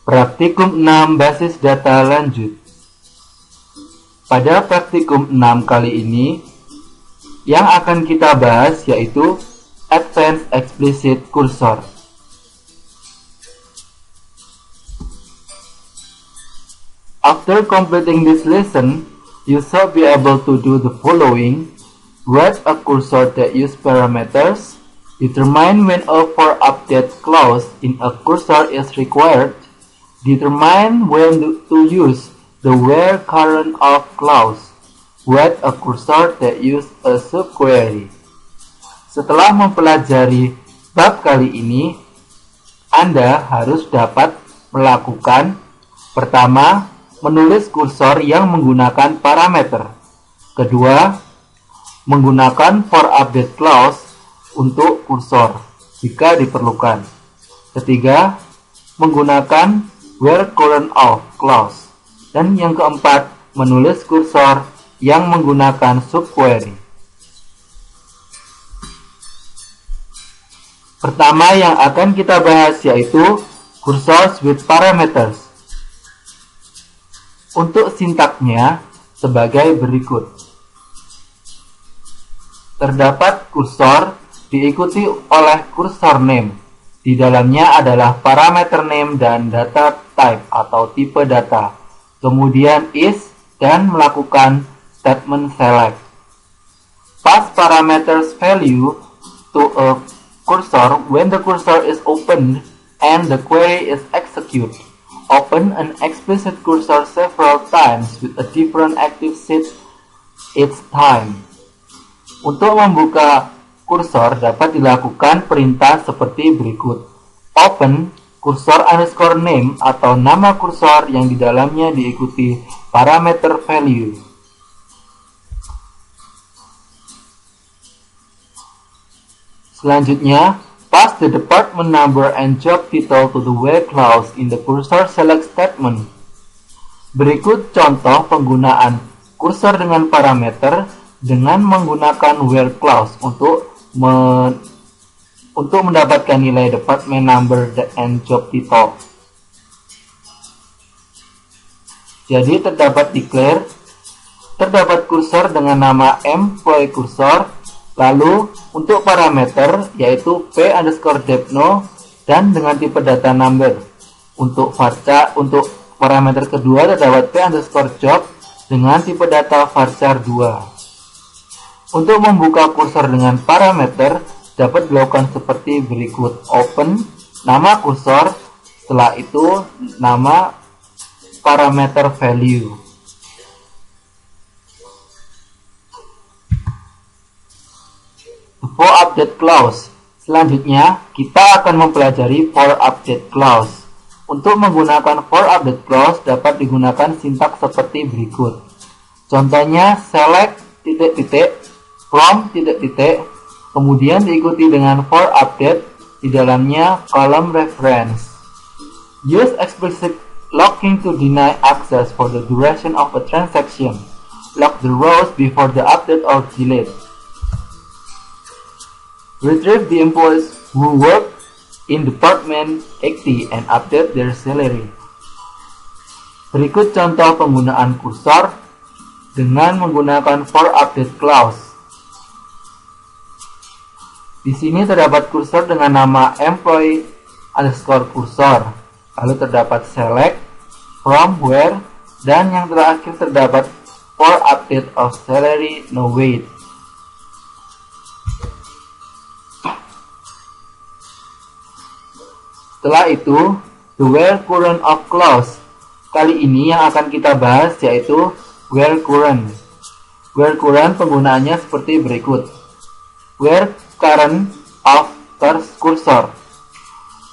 Praktikum 6 basis data lanjut. Pada praktikum 6 kali ini, yang akan kita bahas yaitu Advanced Explicit Cursor. After completing this lesson, you shall be able to do the following: write a cursor that use parameters, determine when a for update clause in a cursor is required, determine when to use the where current of clause, write a cursor that use a subquery. Setelah mempelajari bab kali ini, Anda harus dapat melakukan: pertama, menulis kursor yang menggunakan parameter. Kedua, menggunakan for update clause untuk kursor jika diperlukan. Ketiga, menggunakan where current of clause. Dan yang keempat, menulis kursor yang menggunakan subquery. Pertama yang akan kita bahas yaitu cursors with parameters. Untuk sintaknya sebagai berikut. Terdapat kursor diikuti oleh cursor name. Di dalamnya adalah parameter name dan data type atau tipe data. Kemudian is dan melakukan statement select. Pass parameters value to a cursor when the cursor is opened and the query is executed. Open an explicit cursor several times with a different active set each time. Untuk membuka kursor dapat dilakukan perintah seperti berikut: open cursor underscore name atau nama kursor yang di dalamnya diikuti parameter value. Selanjutnya, pass the department number and job title to the where clause in the cursor select statement. Berikut contoh penggunaan kursor dengan parameter dengan menggunakan where clause untuk mendapatkan nilai department number and job title. Jadi terdapat declare, terdapat kursor dengan nama employee cursor. Lalu untuk parameter yaitu p_depno dan dengan tipe data number. Untuk parameter kedua terdapat p_job dengan tipe data varchar 2. Untuk membuka kursor dengan parameter dapat dilakukan seperti berikut: open nama kursor, setelah itu nama parameter value. For update clause. Selanjutnya, kita akan mempelajari for update clause. Untuk menggunakan for update clause dapat digunakan sintak seperti berikut. Contohnya select from kemudian diikuti dengan for update, di dalamnya column reference. Use explicit locking to deny access for the duration of a transaction. Lock the rows before the update or delete. Retrieve the employees who work in department 80 and update their salary. Berikut contoh penggunaan kursor dengan menggunakan for update clause. Di sini terdapat kursor dengan nama employee_cursor. Lalu terdapat select, from, where, dan yang terakhir terdapat for update of salary no wait. Setelah itu, the where current of clause. Kali ini yang akan kita bahas yaitu where current. Where current penggunaannya seperti berikut. Where current of cursor.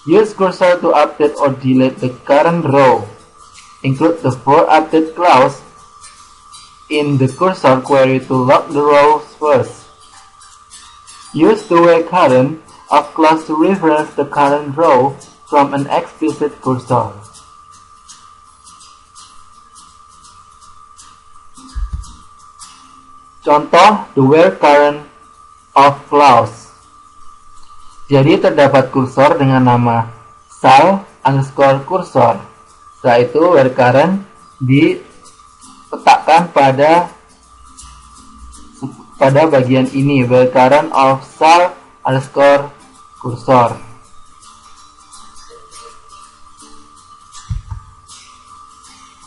Use cursor to update or delete the current row. Include the for update clause in the cursor query to lock the rows first. Use the where current of clause to reference the current row from an explicit cursor. Contoh the where current of clause. Jadi terdapat kursor dengan nama sal_cursor. Setelah itu where current diletakkan pada bagian ini, where current of sal underscore cursor.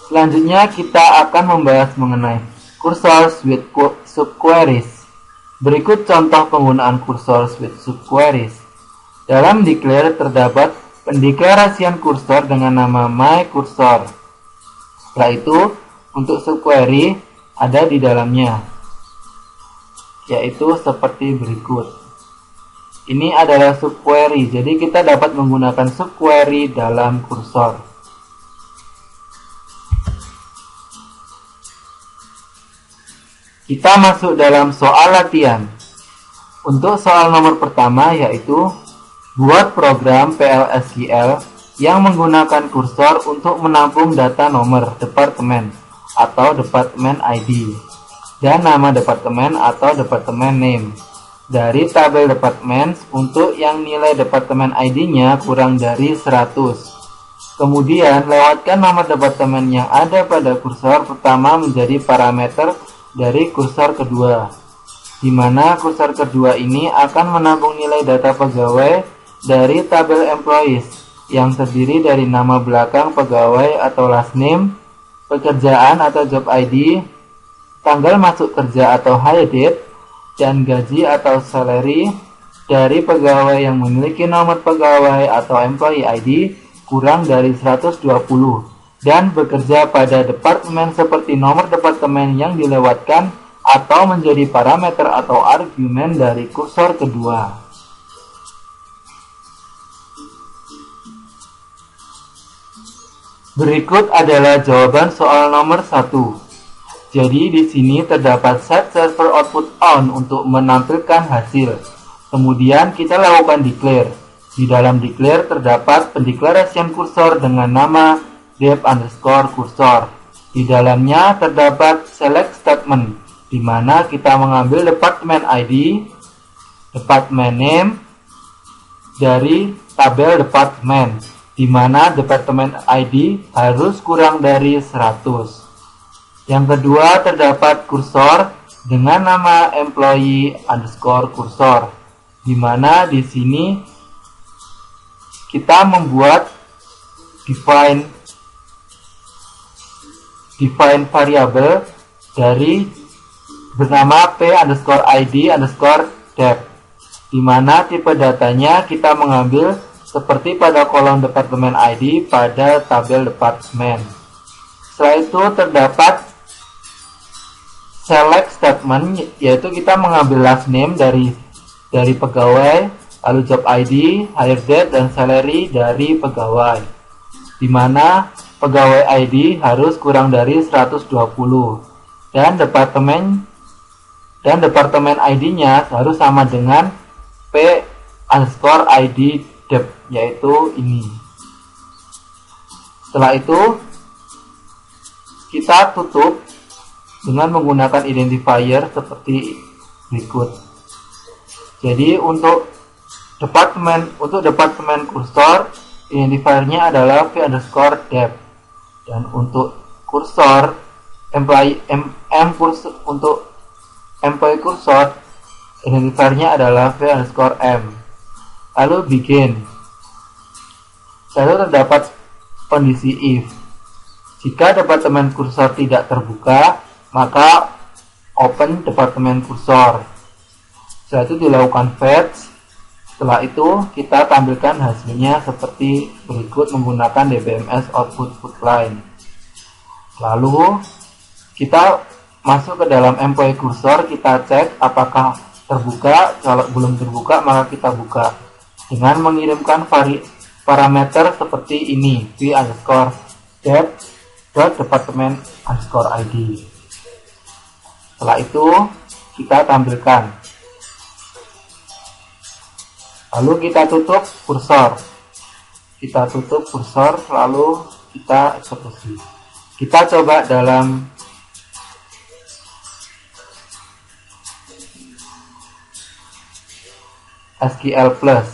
Selanjutnya kita akan membahas mengenai cursors with subqueries. Berikut contoh penggunaan cursors with subqueries. Dalam declare terdapat pendeklarasian kursor dengan nama myCursor. Setelah itu, untuk subquery ada di dalamnya, yaitu seperti berikut. Ini adalah subquery, jadi kita dapat menggunakan subquery dalam kursor. Kita masuk dalam soal latihan. Untuk soal nomor pertama yaitu buat program PLSQL yang menggunakan kursor untuk menampung data nomor departemen atau departemen ID dan nama departemen atau departemen name dari tabel departemen untuk yang nilai departemen ID-nya kurang dari 100. Kemudian lewatkan nama departemen yang ada pada kursor pertama menjadi parameter dari kursor kedua, di mana kursor kedua ini akan menampung nilai data pegawai dari tabel employees yang terdiri dari nama belakang pegawai atau last name, pekerjaan atau job ID, tanggal masuk kerja atau hire date, dan gaji atau salary dari pegawai yang memiliki nomor pegawai atau employee ID kurang dari 120 dan bekerja pada departemen seperti nomor departemen yang dilewatkan atau menjadi parameter atau argumen dari kursor kedua. Berikut adalah jawaban soal nomor 1. Jadi di sini terdapat set server output on untuk menampilkan hasil. Kemudian kita lakukan declare. Di dalam declare terdapat pendeklarasian kursor dengan nama dev_cursor. Di dalamnya terdapat select statement, di mana kita mengambil departemen ID, departemen name dari tabel departemen, di mana departemen ID harus kurang dari 100. Yang kedua terdapat kursor dengan nama employee_cursor, di mana di sini kita membuat define variabel dari bernama p_id_dev, di mana tipe datanya kita mengambil seperti pada kolom departemen ID pada tabel departemen. Setelah itu terdapat select statement, yaitu kita mengambil last name dari pegawai, lalu job ID, hire date, dan salary dari pegawai, di mana pegawai ID harus kurang dari 120 dan departemen ID-nya harus sama dengan p_id dev, yaitu ini. Setelah itu kita tutup dengan menggunakan identifier seperti berikut. Jadi untuk departemen kursor, identifiernya adalah p_dev. Dan untuk kursor untuk employee kursor, identifiernya adalah v_m. Lalu begin. Lalu terdapat kondisi if. Jika departemen kursor tidak terbuka, maka open departemen kursor. Setelah itu dilakukan fetch. Setelah itu kita tampilkan hasilnya seperti berikut menggunakan DBMS output line. Lalu kita masuk ke dalam employee kursor, kita cek apakah terbuka. Kalau belum terbuka maka kita buka dengan mengirimkan parameter seperti ini, p_dev.department_id. Setelah itu kita tampilkan. Lalu kita tutup kursor. Lalu kita eksekusi. Kita coba dalam SQL Plus.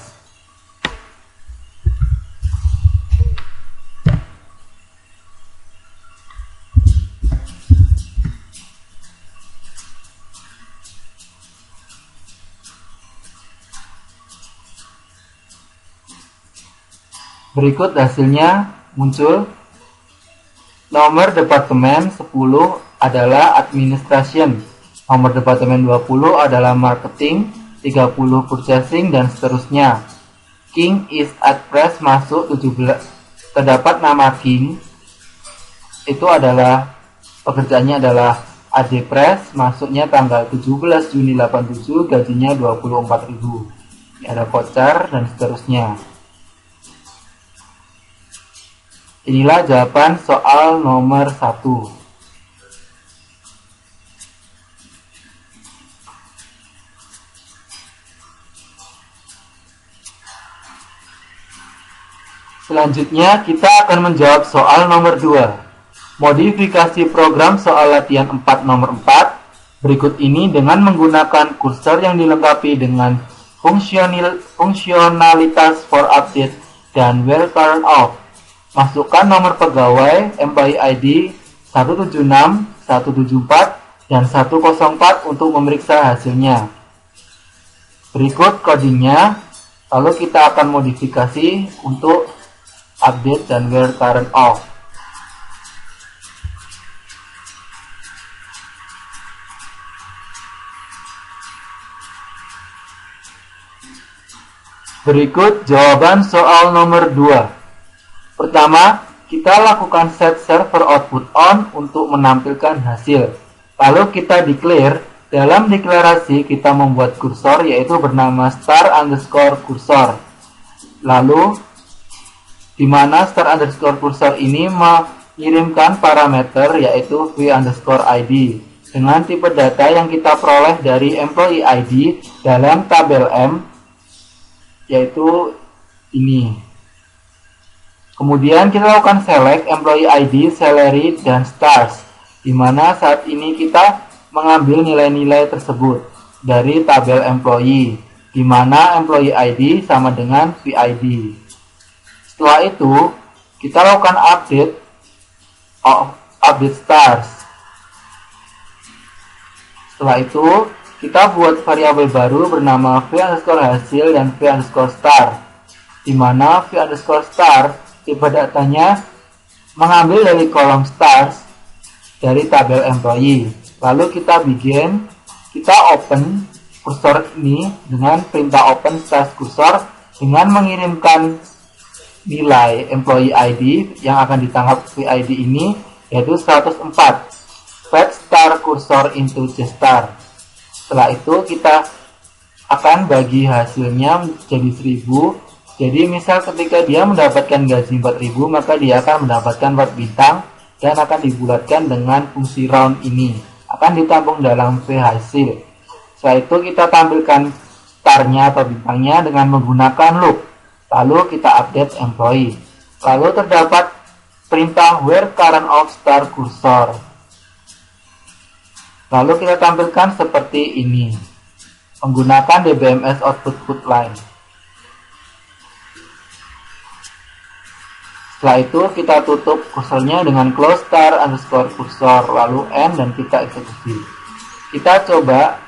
Berikut hasilnya muncul. Nomor departemen 10 adalah administration, nomor departemen 20 adalah marketing, 30 purchasing, dan seterusnya. King is at press masuk 17. Terdapat nama King, itu adalah pekerjaannya adalah AD Press, masuknya tanggal 17 Juni 87, gajinya 24.000. Ini ada voucher dan seterusnya. Inilah jawaban soal nomor 1. Selanjutnya kita akan menjawab soal nomor 2. Modifikasi program soal latihan 4 nomor 4 berikut ini dengan menggunakan kursor yang dilengkapi dengan fungsionalitas for update dan where current off. Masukkan nomor pegawai, employee ID 176, 174, dan 104 untuk memeriksa hasilnya. Berikut codingnya, lalu kita akan modifikasi untuk update dan where current off. Berikut jawaban soal nomor 2. Pertama, kita lakukan set server output on untuk menampilkan hasil. Lalu kita declare, dalam deklarasi kita membuat kursor yaitu bernama star underscore kursor. Lalu, di mana star underscore kursor ini mengirimkan parameter yaitu v underscore id dengan tipe data yang kita peroleh dari employee ID dalam tabel M, yaitu ini. Kemudian kita lakukan select employee ID, salary, dan stars, di mana saat ini kita mengambil nilai-nilai tersebut dari tabel employee, di mana employee ID sama dengan VID. Setelah itu, kita lakukan update stars. Setelah itu, kita buat variabel baru bernama v underscore hasil dan v underscore star, di mana v underscore star tipe datanya mengambil dari kolom stars dari tabel employee. Lalu kita open kursor ini dengan perintah open stars kursor dengan mengirimkan nilai employee ID yang akan ditangkap VID ini yaitu 104. Fetch star kursor into jstar. Setelah itu kita akan bagi hasilnya menjadi 1000. Jadi misal ketika dia mendapatkan gaji 4.000, maka dia akan mendapatkan 4 bintang dan akan dibulatkan dengan fungsi round ini. Akan ditampung dalam V hasil. Setelah itu kita tampilkan starnya atau bintangnya dengan menggunakan loop. Lalu kita update employee. Lalu terdapat perintah where current of star kursor. Lalu kita tampilkan seperti ini. Menggunakan DBMS output put line. Setelah itu kita tutup kursornya dengan close star underscore kursor lalu N dan kita eksekusi. Kita coba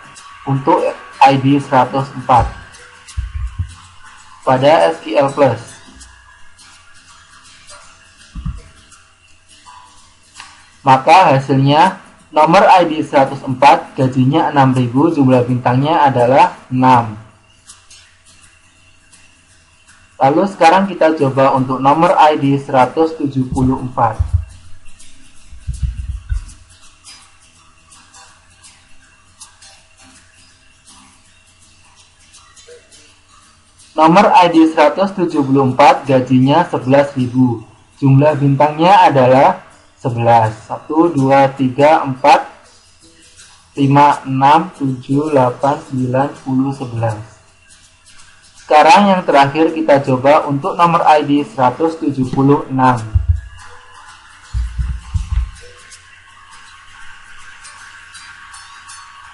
untuk ID 104 pada SQL Plus. Maka hasilnya nomor ID 104, gajinya 6.000, jumlah bintangnya adalah 6. Lalu sekarang kita coba untuk nomor ID 174. Nomor ID 174 gajinya 11.000. Jumlah bintangnya adalah 11. 1, 2, 3, 4, 5, 6, 7, 8, 9, 10, 11. Sekarang yang terakhir kita coba untuk nomor ID 176.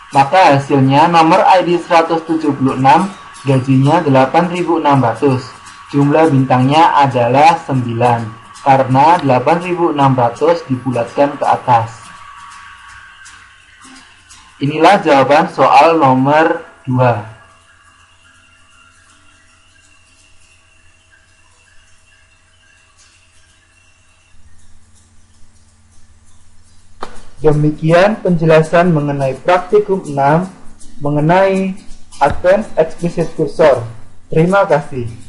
Maka hasilnya nomor ID 176 gajinya 8.600. Jumlah bintangnya adalah 9 karena 8.600 dibulatkan ke atas. Inilah jawaban soal nomor 2. Demikian penjelasan mengenai praktikum 6 mengenai Advanced Explicit Cursor. Terima kasih.